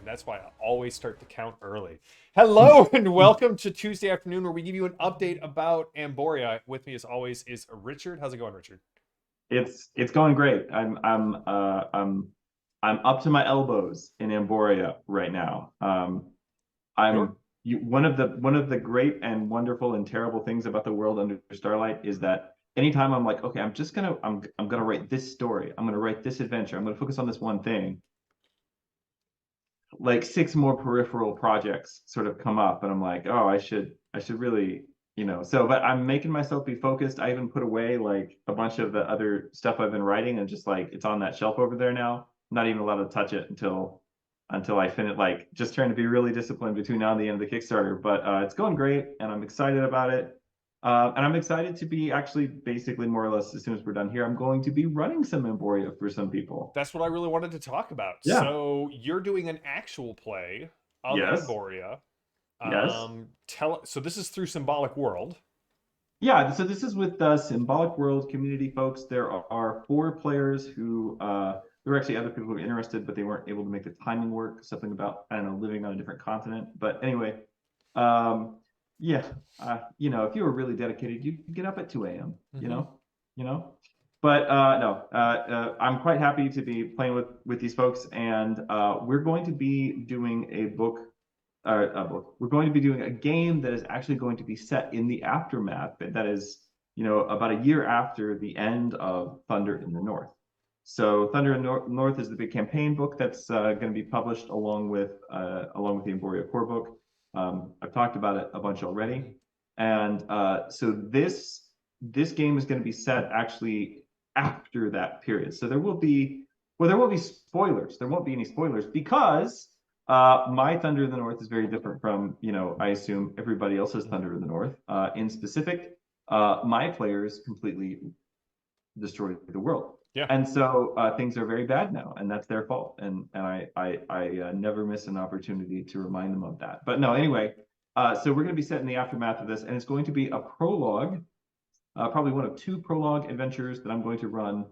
and that's why I always start the count early. Hello and welcome to Tuesday afternoon, where we give you an update about Amboria. With me, as always, is Richard. How's it going, Richard? It's going great. I'm up to my elbows in Amboria right now. Sure. One of the great and wonderful and terrible things about the world under starlight is that anytime I'm like, okay, I'm gonna write this story, I'm gonna write this adventure, I'm gonna focus on this one thing, like six more peripheral projects sort of come up, and I'm like, oh, I should really, so but I'm making myself be focused. I even put away like a bunch of the other stuff I've been writing, and just like it's on that shelf over there now. I'm not even allowed to touch it until I finish, like just trying to be really disciplined between now and the end of the Kickstarter. But it's going great, and I'm excited about it. And I'm excited to be actually basically more or less, as soon as we're done here, I'm going to be running some Emboria for some people. That's what I really wanted to talk about. Yeah. So you're doing an actual play of Yes. Amboria. Yes. So this is through Symbolic World. Yeah, so this is with the Symbolic World community folks. There are four players who there were actually other people who were interested, but they weren't able to make the timing work. Something about, I don't know, living on a different continent. But anyway, um, yeah, if you were really dedicated, you could get up at 2 a.m., Mm-hmm. you know. But no, I'm quite happy to be playing with these folks, and we're going to be doing a book. We're going to be doing a game that is actually going to be set in the aftermath. That is, about a year after the end of Thunder in the North. So Thunder in the North is the big campaign book that's going to be published along with the Emboria core book. I've talked about it a bunch already, and so this game is going to be set actually after that period. So there will be spoilers. There won't be any spoilers because my Thunder in the North is very different from, I assume everybody else's Thunder in the North. In specific, my players completely destroyed the world. Yeah. And so things are very bad now, and that's their fault. And I never miss an opportunity to remind them of that. But no, anyway, so we're going to be set in the aftermath of this, and it's going to be a prologue, probably one of two prologue adventures that I'm going to run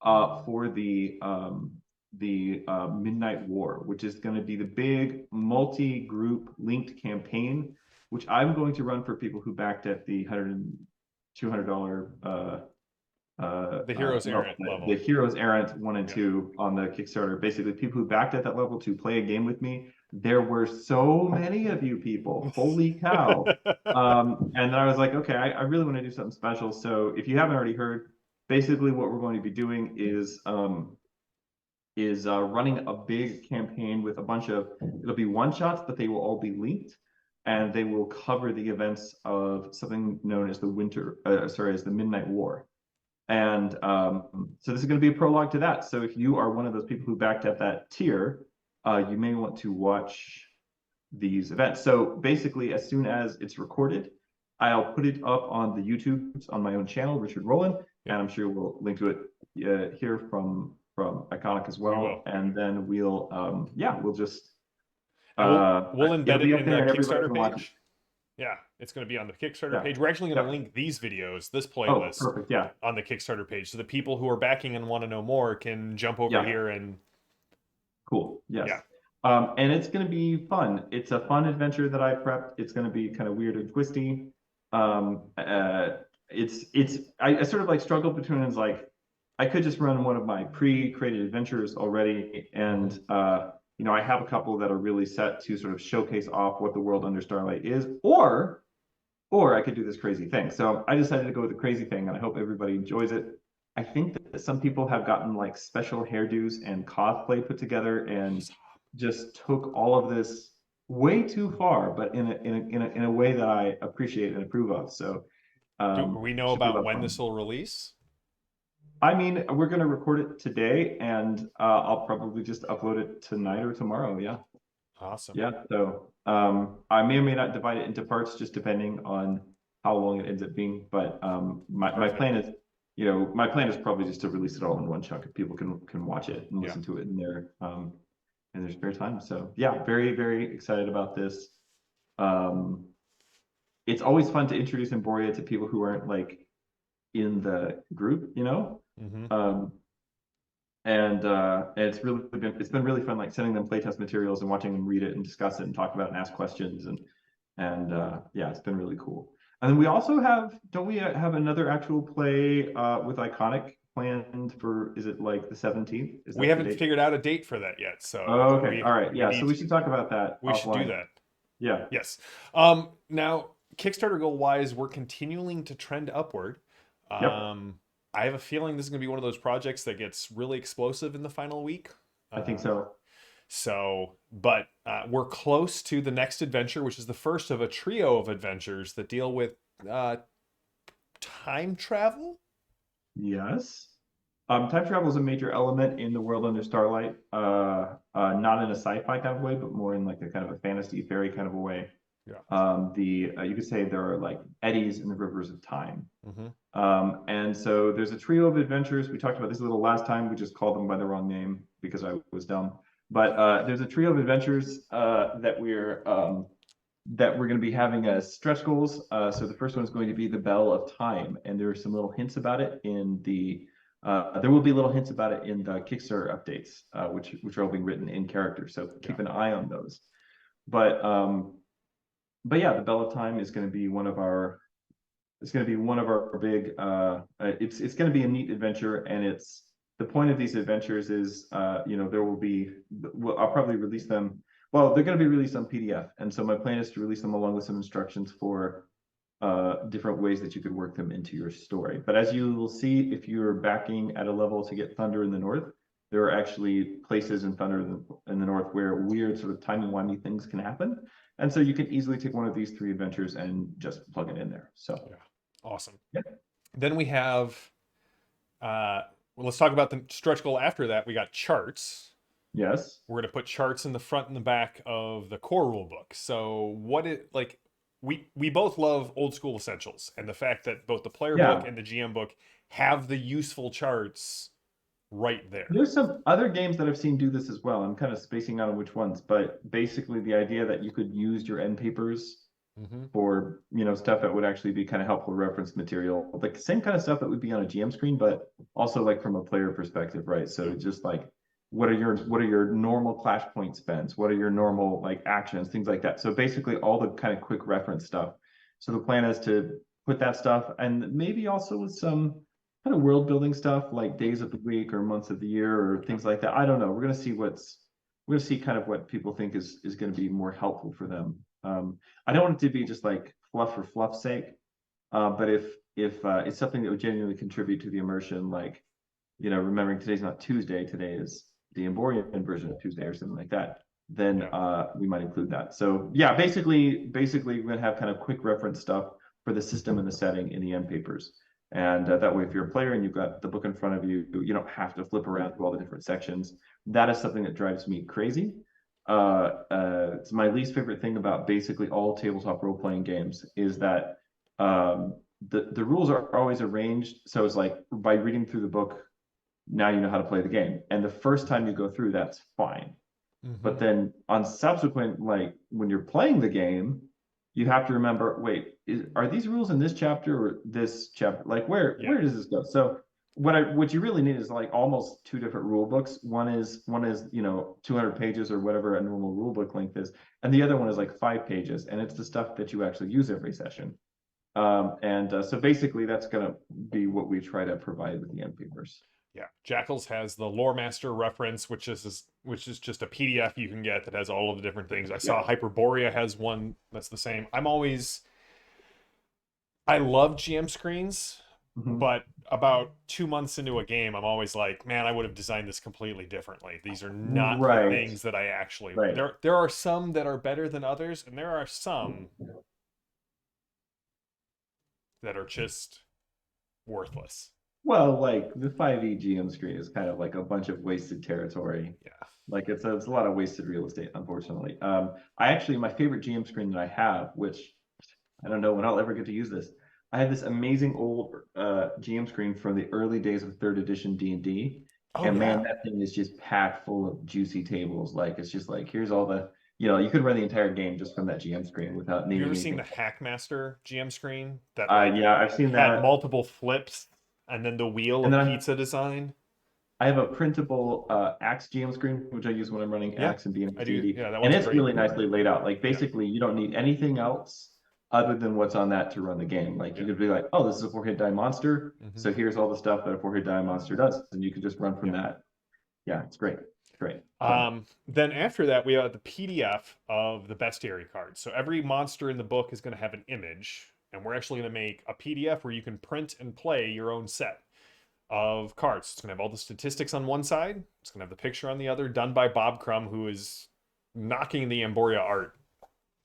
for the Midnight War, which is going to be the big multi-group linked campaign, which I'm going to run for people who backed at the $200 The Heroes well, Errant the level. Heroes Errant 1 and Yeah. 2 on the Kickstarter. Basically, people who backed at that level to play a game with me. There were so many of you people. Holy cow. And then I was like, okay, I really want to do something special. So if you haven't already heard, basically what we're going to be doing is running a big campaign with a bunch of, it'll be one shots, but they will all be linked, and they will cover the events of something known as as the Midnight War. And so this is going to be a prologue to that. So if you are one of those people who backed at that tier, you may want to watch these events. So basically, as soon as it's recorded, I'll put it up on the YouTube on my own channel, Richard Rowland, and Yep. I'm sure we'll link to it here from Iconic as We will. well. And then we'll just And we'll embed it'll it be up in the there, and everybody Kickstarter can watch it. page. Yeah, it's going to be on the Kickstarter Yeah, page. We're actually going to yeah. link these videos, this Oh, playlist, perfect. Yeah, on the Kickstarter page, so the people who are backing and want to know more can jump over yeah. here and Cool. yeah. Yes. And it's going to be fun. It's a fun adventure that I prepped. It's going to be kind of weird and twisty. Um, uh, I sort of like struggled between, it's like I could just run one of my pre-created adventures already, Mhm. and I have a couple that are really set to sort of showcase off what the world under Starlight is, or I could do this crazy thing. So I decided to go with the crazy thing, and I hope everybody enjoys it. I think that some people have gotten like special hairdos and cosplay put together and just took all of this way too far, but in a way that I appreciate and approve of. So Do we know should be a about lot of when fun. this will release? I mean, we're going to record it today, and I'll probably just upload it tonight or tomorrow. Yeah. Awesome. Yeah, so I may or may not divide it into parts, just depending on how long it ends up being. But my Perfect. plan is, my plan is probably just to release it all in one chunk, if people can watch it and Yeah. listen to it in their spare time. So yeah, very very excited about this. Um, it's always fun to introduce Emboria to people who aren't like in the group. Hmm. Um, and it's been really fun, like sending them playtest materials and watching them read it and discuss it and talk about it and ask questions and yeah, it's been really cool. And then we also have, don't we have another actual play with Iconic planned for, is it like the 17th? Is We that the haven't date? figured out a date for that yet, so Oh, okay. All right. we Yeah. So need we should talk about that we should do offline. that. Yeah. Yes. Now Kickstarter goal wise, we're continuing to trend upward. Yep. I have a feeling this is going to be one of those projects that gets really explosive in the final week. I think Uh, so. but we're close to the next adventure, which is the first of a trio of adventures that deal with uh, time travel. Yes. Time travel is a major element in the world under Starlight. Not in a sci-fi kind of way, but more in like a kind of a fantasy fairy kind of a way. Yeah. The you could say there are like eddies in the rivers of time. Hmm. And so there's a trio of adventures. We talked about this a little last time. We just called them by the wrong name because I was dumb. But there's a trio of adventures that we're going to be having as stretch goals. So the first one is going to be the Bell of Time, and there are some little hints about it in the. There will be little hints about it in the Kickstarter updates, which are all being written in character. So Yeah. keep an eye on those. But um, but yeah, the Bell of Time is going to be one of our. It's going to be one of our big. It's going to be a neat adventure, and it's the point of these adventures is, there will be. Well, I'll probably release them. Well, they're going to be released on PDF, and so my plan is to release them along with some instructions for different ways that you could work them into your story. But as you will see, if you're backing at a level to get Thunder in the North, there are actually places in Thunder in the North where weird sort of timey-wimey things can happen. And so you can easily take one of these three adventures and just plug it in there. So Yeah. Awesome. yeah. Then we have well, let's talk about the stretch goal after that. We got charts. Yes. We're going to put charts in the front and the back of the core rule book. So what it like we both love old school essentials, and the fact that both the player book Yeah. and the GM book have the useful charts right there. There's some other games that I've seen do this as well. I'm kind of spacing out on which ones, but basically the idea that you could use your end papers Mm-hmm. for stuff that would actually be kind of helpful reference material, like the same kind of stuff that would be on a GM screen, but also like from a player perspective, right? So just like what are your normal clash point spends? What are your normal like actions, things like that. So basically all the kind of quick reference stuff. So the plan is to put that stuff and maybe also with some kind of world building stuff like days of the week or months of the year or things like that. I don't know. We're gonna see kind of what people think is going to be more helpful for them. I don't want it to be just like fluff for fluff's sake, but if it's something that would genuinely contribute to the immersion, like remembering today's not Tuesday, today is the Amborian version of Tuesday or something like that, then Yeah. we might include that. So yeah, basically we're gonna have kind of quick reference stuff for the system and the setting in the end papers. And that way, if you're a player and you've got the book in front of you, you don't have to flip around through all the different sections. That is something that drives me crazy. It's my least favorite thing about basically all tabletop role playing games is that the rules are always arranged. So it's like by reading through the book, now you know how to play the game. And the first time you go through, that's fine. Mm-hmm. But then on subsequent, like when you're playing the game, you have to remember, wait, are these rules in this chapter or this chapter? Like Yeah. where does this go? So what you really need is like almost two different rule books. One is 200 pages or whatever a normal rule book length is, and the other one is like 5 pages, and it's the stuff that you actually use every session. So basically that's gonna be what we try to provide with the end papers. Yeah. Jackals has the Lore Master reference, which is just a PDF you can get that has all of the different things. I saw Yeah. Hyperborea has one that's the same. I love GM screens, Mhm. but about 2 months into a game, I'm always like, man, I would have designed this completely differently. These are not the Right. things that I actually. Right. There are some that are better than others, and there are some that are just worthless. Well, like the 5e GM screen is kind of like a bunch of wasted territory. Yeah. Like it's a lot of wasted real estate, unfortunately. I actually my favorite GM screen that I have, which I don't know when I'll ever get to use this. I have this amazing old GM screen from the early days of third edition D&D. Oh And man, yeah. that thing is just packed full of juicy tables. Like it's just like here's all the you could run the entire game just from that GM screen without Have you needing ever seen anything. the Hackmaster GM screen that like Yeah, I've seen had that. multiple flips and then the wheel And of then pizza design? I have a printable Axe GM screen, which I use when I'm running Yeah, Axe and I DMC, do. Yeah, that and one's it's great. really nicely laid out. Like Yeah, basically, you don't need anything else other than what's on that to run the game. Like yeah. you could be like, oh, this is a 4-hit die monster, Hmm. so here's all the stuff that a 4-hit die monster does, and you can just run from Yeah. that. Yeah, it's great. Great. Fun. Then after that, we have the PDF of the bestiary cards. So every monster in the book is going to have an image, and we're actually going to make a PDF where you can print and play your own set of cards. It's going to have all the statistics on one side. It's going to have the picture on the other, done by Bob Crumb, who is knocking the Amboria art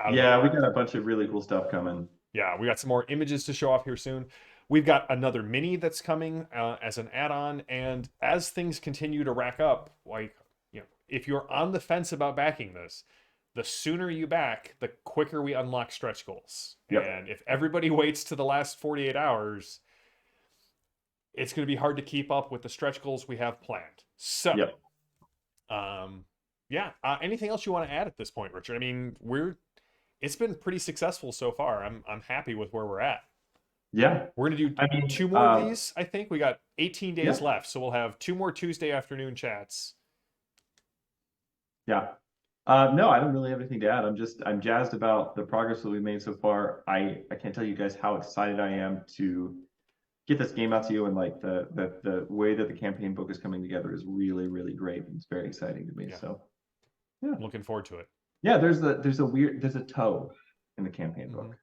out of the Yeah, we park. got a bunch of really cool stuff coming. Yeah, we got some more images to show off here soon. We've got another mini that's coming as an add-on, and as things continue to rack up, like, if you're on the fence about backing this, the sooner you back, the quicker we unlock stretch goals. Yep. And if everybody waits to the last 48 hours, it's going to be hard to keep up with the stretch goals we have planned. So, Yep. yeah. Anything else you want to add at this point, Richard? I mean, it's been pretty successful so far. I'm happy with where we're at. Yeah. We're gonna do I mean, 2 more of these. I think we got 18 days yeah. left, so we'll have 2 more Tuesday afternoon chats. Yeah. No, I don't really have anything to add. I'm jazzed about the progress that we've made so far. I can't tell you guys how excited I am to get this game out to you, and like the way that the campaign book is coming together is really, really great. It's very exciting to me. Yeah. So yeah. I'm looking forward to it. Yeah, there's a toe in the campaign book.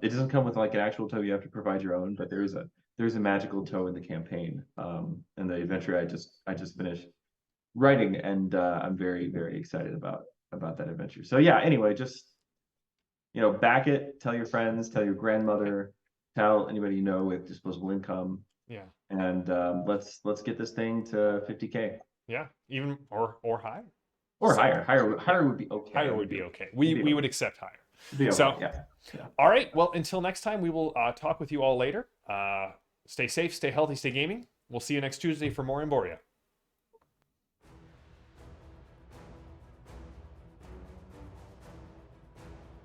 It doesn't come with like an actual toe, you have to provide your own, but there's a magical toe in the campaign. And the adventure I just finished writing, and I'm very, very excited about that adventure. So yeah, anyway, just back it, tell your friends, tell your grandmother, tell anybody you know with disposable income, Yeah. and let's get this thing to 50K Yeah. Even or higher. or So, higher. Higher would be okay. higher would be okay. We would accept higher. Be okay. So, Yeah. Yeah. all right. Well, until next time, we will talk with you all later. Stay safe, stay healthy, stay gaming. We'll see you next Tuesday for more Amboria.